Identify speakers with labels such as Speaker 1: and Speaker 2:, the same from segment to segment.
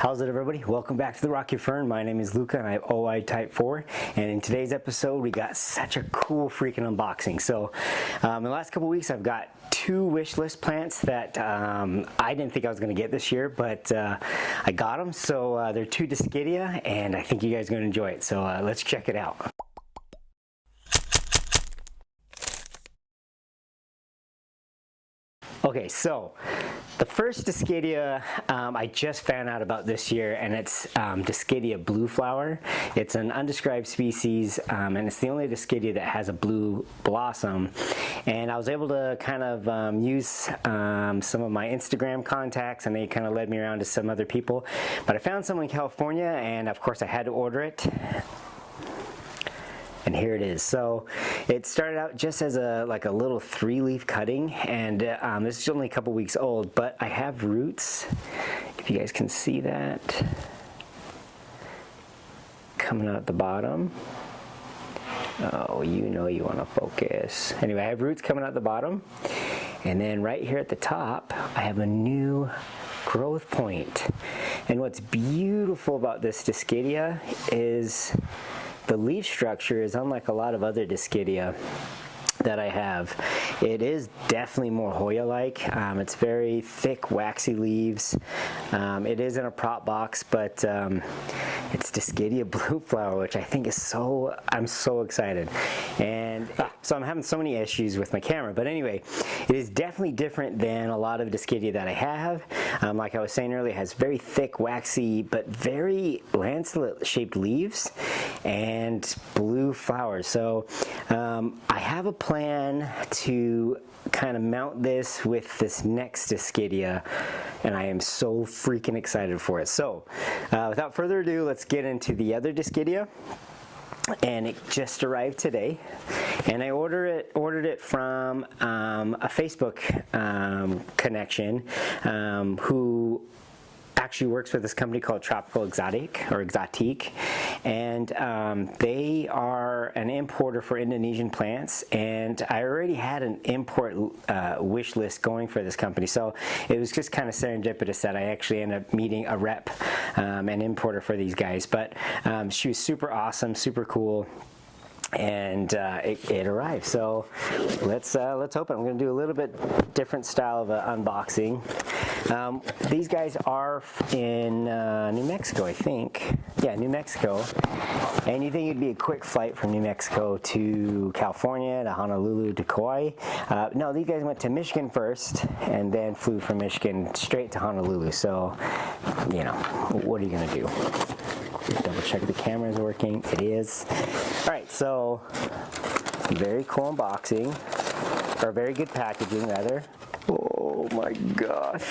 Speaker 1: How's it, everybody? Welcome back to the Rocky Fern. My name is Luca and I have OI Type 4, and in today's episode we got such a cool freaking unboxing. So in the last couple weeks I've got two wish list plants that I didn't think I was going to get this year, but I got them. So they're two Dischidia and I think you guys are going to enjoy it. So let's check it out. Okay, so the first Dischidia I just found out about this year, and it's Dischidia blue flower. It's an undescribed species, and it's the only Dischidia that has a blue blossom. And I was able to kind of use some of my Instagram contacts, and they kind of led me around to some other people. But I found some in California, and of course I had to order it. And here it is. So it started out just as a little 3-leaf cutting, and this is only a couple weeks old, but I have roots, if you guys can see that, coming out at the bottom. Oh, you know you want to focus. Anyway, I have roots coming out the bottom, and then right here at the top I have a new growth point. And what's beautiful about this Dischidia is the leaf structure is unlike a lot of other Dischidia that I have. It is definitely more Hoya-like. It's very thick, waxy leaves. It is in a prop box, but it's Dischidia blue flower, which I think is I'm so excited. And so I'm having so many issues with my camera, but anyway, it is definitely different than a lot of Dischidia that I have. Like I was saying earlier, it has very thick, waxy, but very lancelet-shaped leaves and blue flowers. So I have a plan to kind of mount this with this next Dischidia, and I am so freaking excited for it. So without further ado, let's get into the other Dischidia. And it just arrived today, and I ordered it from a Facebook connection who actually works with this company called Tropical Exotic or Exotique, and they are an importer for Indonesian plants, and I already had an import wish list going for this company, so it was just kind of serendipitous that I actually ended up meeting a rep, an importer for these guys. But she was super awesome, super cool, and it arrived. So let's open. I'm going to do a little bit different style of unboxing. These guys are in New Mexico, I think. Yeah, New Mexico. And you think it'd be a quick flight from New Mexico to California, to Honolulu, to Kaua'i. No, these guys went to Michigan first, and then flew from Michigan straight to Honolulu. So, you know, what are you going to do? Double check the camera is working. It is. All right, so very cool unboxing, or very good packaging rather. Oh my gosh.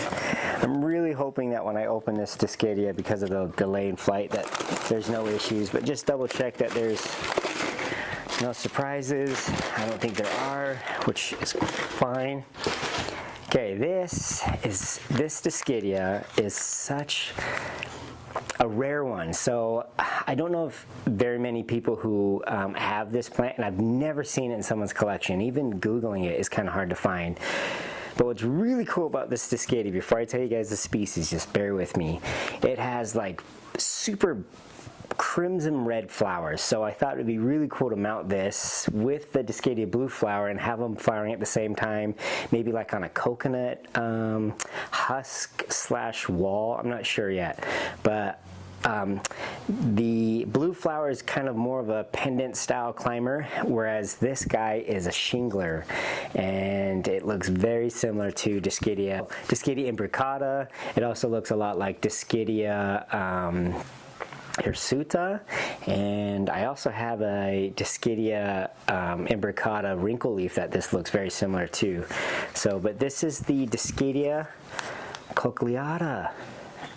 Speaker 1: I'm really hoping that when I open this Dischidia, because of the delay in flight, that there's no issues, but just double check that there's no surprises. I don't think there are, which is fine. Okay, this Dischidia is such a rare one. So I don't know if very many people who have this plant, and I've never seen it in someone's collection. Even Googling it is kind of hard to find. But what's really cool about this Dischidia, before I tell you guys the species, just bear with me, it has like super crimson red flowers. So I thought it would be really cool to mount this with the Dischidia blue flower and have them flowering at the same time, maybe like on a coconut husk / wall. I'm not sure yet, but the blue flower is kind of more of a pendant style climber, whereas this guy is a shingler, and it looks very similar to Dischidia imbricata. It also looks a lot like Dischidia hirsuta, and I also have a Dischidia imbricata wrinkle leaf that this looks very similar to. So, but this is the Dischidia cocheata,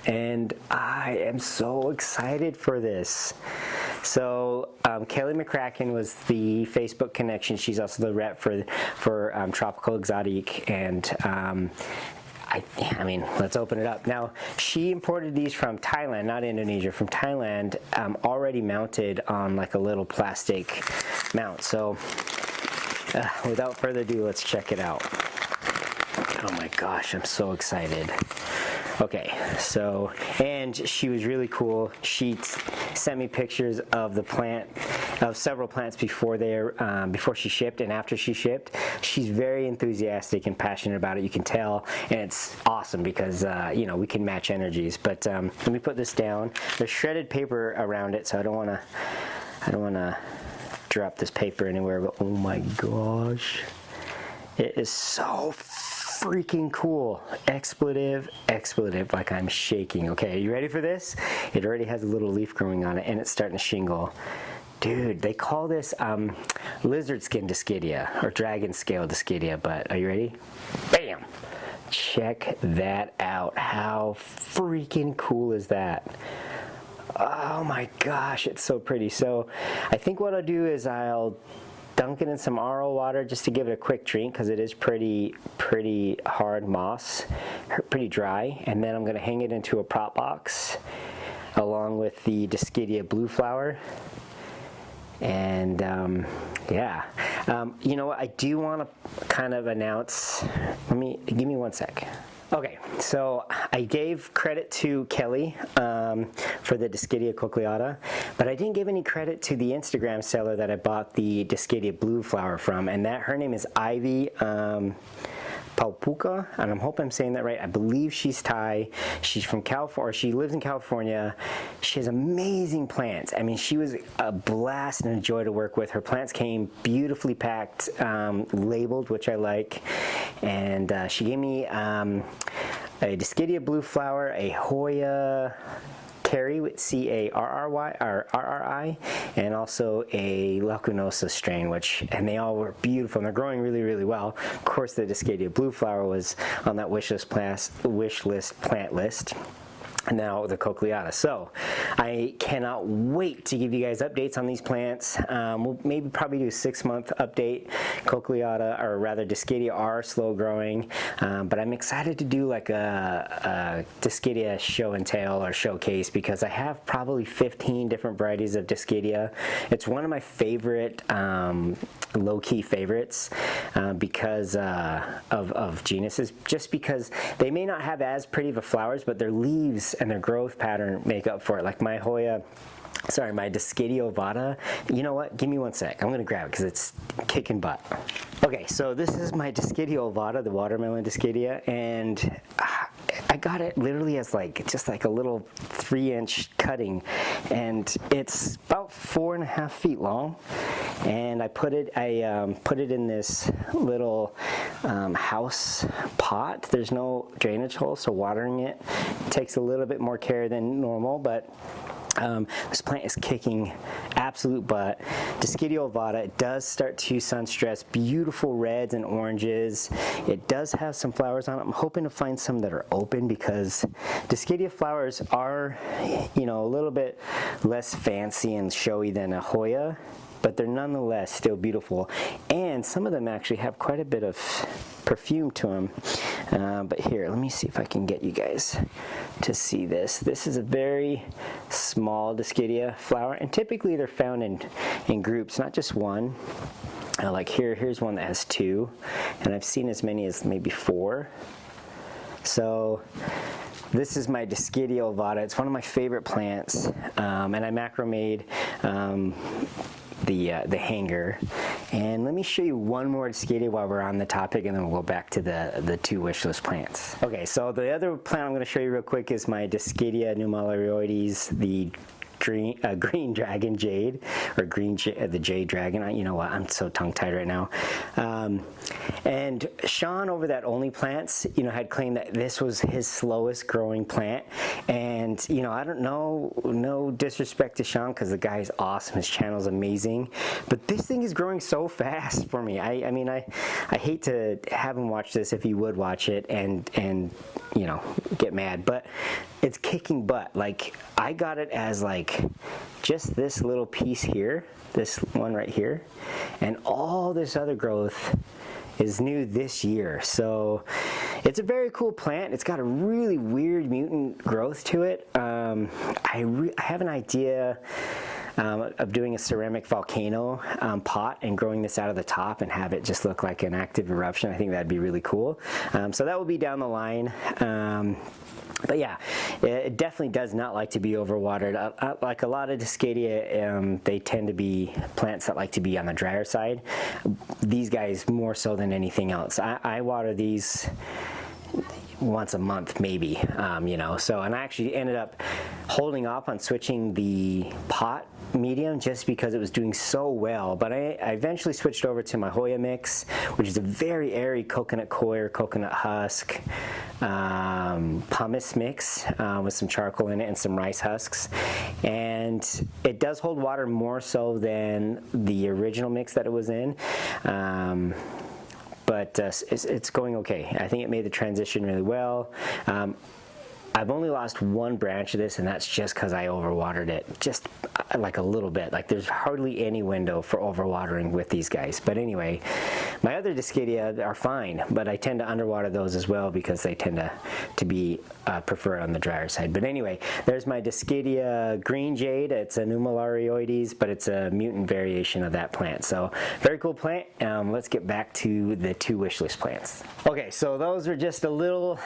Speaker 1: and I am so excited for this. So Kelly McCracken was the Facebook connection. She's also the rep for Tropical Exotic, and I mean, let's open it up. Now, she imported these from Thailand, not Indonesia, from Thailand, already mounted on like a little plastic mount. So without further ado, let's check it out. Oh my gosh, I'm so excited. Okay, so, and she was really cool. She sent me pictures of the plant, of several plants before before she shipped and after she shipped. She's very enthusiastic and passionate about it, you can tell, and it's awesome because, you know, we can match energies. But let me put this down. There's shredded paper around it, so I don't want to drop this paper anywhere, but oh my gosh. It is so freaking cool. Expletive, like I'm shaking. Okay, are you ready for this? It already has a little leaf growing on it and it's starting to shingle. Dude, they call this lizard skin Dischidia or Dragonscale Dischidia, but are you ready? Bam! Check that out. How freaking cool is that? Oh my gosh, it's so pretty. So I think what I'll do is I'll dunk it in some RO water just to give it a quick drink because it is pretty hard moss, pretty dry. And then I'm going to hang it into a prop box along with the Dischidia blue flower. And yeah, you know what, I do want to kind of announce, give me one sec. Okay, so I gave credit to Kelly for the Dischidia cocheata, but I didn't give any credit to the Instagram seller that I bought the Dischidia blue flower from, and her name is Ivy Paupuka, and I hope I'm saying that right. I believe she's Thai. She's from California. She lives in California. She has amazing plants. I mean, she was a blast and a joy to work with. Her plants came beautifully packed, labeled, which I like, and she gave me a Dischidia blue flower, a Hoya Carry with C-A-R-R-Y or R-R-I, and also a Lacunosa strain, and they all were beautiful and they're growing really well. Of course, the Dischidia blue flower was on that wish list plant list. And now the cocheata. So I cannot wait to give you guys updates on these plants. We'll maybe probably do a 6-month update. Cocheata, or rather Dischidia, are slow growing, but I'm excited to do like a Dischidia show and tell or showcase because I have probably 15 different varieties of Dischidia. It's one of my favorite, low-key favorites because of genuses, just because they may not have as pretty of a flowers, but their leaves and their growth pattern make up for it. Like my my Dischidia ovata, you know what, give me one sec, I'm gonna grab it because it's kicking butt. Okay, so this is my Dischidia ovata, the watermelon Dischidia, and I got it literally as just like a little 3-inch cutting, and it's about 4.5 feet long. And I put it in this little house pot. There's no drainage hole, so watering it takes a little bit more care than normal, but this plant is kicking absolute butt. Dischidia ovata, it does start to sun stress, beautiful reds and oranges. It does have some flowers on it. I'm hoping to find some that are open because Dischidia flowers are, you know, a little bit less fancy and showy than a Hoya, but they're nonetheless still beautiful, and some of them actually have quite a bit of perfume to them. But here, let me see if I can get you guys to see this. This is a very small Dischidia flower, and typically they're found in groups, not just one. Like here's one that has 2, and I've seen as many as maybe 4. So this is my Dischidia ovata. It's one of my favorite plants, and I macramade the hanger. And let me show you one more Dischidia while we're on the topic, and then we'll go back to the 2 wishlist plants. Okay, so the other plant I'm going to show you real quick is my Dischidia nummulariioides, the green dragon jade, or the jade dragon. You know what, I'm so tongue-tied right now. And Sean over that Only Plants, you know, had claimed that this was his slowest growing plant. And, you know, I don't know, no disrespect to Sean, because the guy is awesome, his channel's amazing, but this thing is growing so fast for me. I mean, I hate to have him watch this if he would watch it and you know, get mad, but it's kicking butt. Like, I got it as like just this little piece here, this one right here, and all this other growth is new this year. So it's a very cool plant. It's got a really weird mutant growth to it. I have an idea. of doing a ceramic volcano pot and growing this out of the top and have it just look like an active eruption. I think that'd be really cool. So that will be down the line. But yeah, it definitely does not like to be overwatered. Like a lot of Dischidia, they tend to be plants that like to be on the drier side. These guys more so than anything else. I water these once a month maybe, you know, so, and I actually ended up holding off on switching the pot medium just because it was doing so well, but I eventually switched over to my Hoya mix, which is a very airy coconut coir, coconut husk, pumice mix with some charcoal in it and some rice husks, and it does hold water more so than the original mix that it was in. But it's going okay. I think it made the transition really well. I've only lost one branch of this, and that's just because I overwatered it, just like a little bit. Like there's hardly any window for overwatering with these guys. But anyway, my other Dischidia are fine, but I tend to underwater those as well because they tend to be preferred on the drier side. But anyway, there's my Dischidia green jade. It's a Numelarioides, but it's a mutant variation of that plant. So very cool plant. Let's get back to the 2 wish list plants. Okay, so those are just a little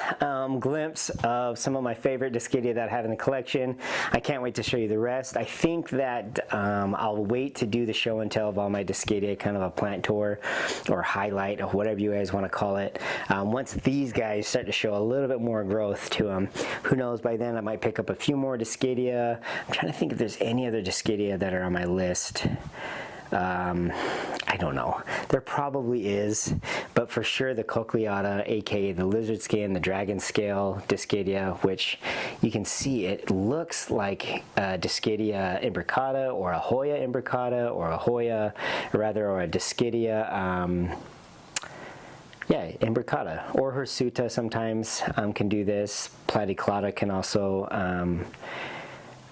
Speaker 1: glimpse of some of my favorite Dischidia that I have in the collection. I can't wait to show you the rest. I think that I'll wait to do the show and tell of all my Dischidia, kind of a plant tour or highlight or whatever you guys want to call it. Once these guys start to show a little bit more growth to them, who knows, by then I might pick up a few more Dischidia. I'm trying to think if there's any other Dischidia that are on my list. I don't know. There probably is, but for sure the cocheata, aka the lizard skin, the Dragonscale Dischidia, which you can see it looks like a Dischidia imbricata or a Hoya imbricata or a Hoya, or a Dischidia. Yeah, imbricata or hirsuta sometimes can do this. Platyclada can also.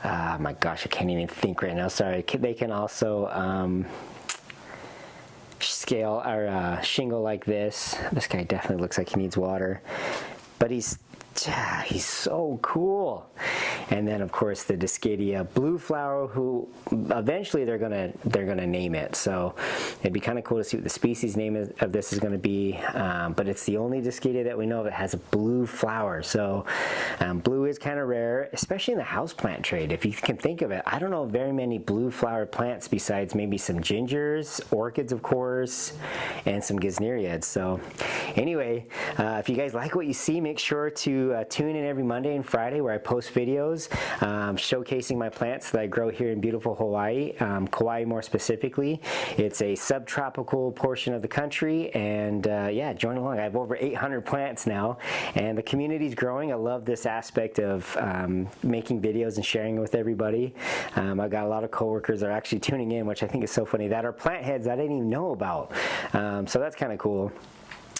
Speaker 1: My gosh, I can't even think right now. Sorry. They can also scale or shingle like this. This guy definitely looks like he needs water, but he's so cool. And then of course the Dischidia blue flower, who eventually they're gonna name it. So it'd be kind of cool to see what the species name of this is going to be. But it's the only Dischidia that we know that has a blue flower. So blue is kind of rare, especially in the houseplant trade. If you can think of it, I don't know very many blue flowered plants besides maybe some gingers, orchids of course, and some gesneriads. So anyway, if you guys like what you see, make sure to tune in every Monday and Friday where I post videos showcasing my plants that I grow here in beautiful Hawaii, Kaua'i more specifically. It's a subtropical portion of the country, and yeah, join along. I have over 800 plants now, and the community's growing. I love this aspect of making videos and sharing with everybody. I've got a lot of coworkers that are actually tuning in, which I think is so funny, that are plant heads I didn't even know about. So that's kind of cool.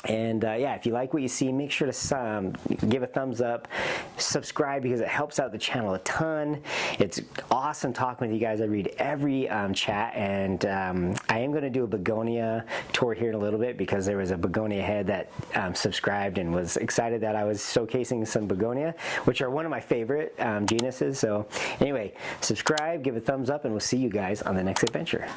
Speaker 1: And yeah, if you like what you see, make sure to give a thumbs up, subscribe, because it helps out the channel a ton. It's awesome talking with you guys. I read every chat, and I am going to do a begonia tour here in a little bit because there was a begonia head that subscribed and was excited that I was showcasing some begonia, which are one of my favorite genuses. So anyway, subscribe, give a thumbs up, and we'll see you guys on the next adventure.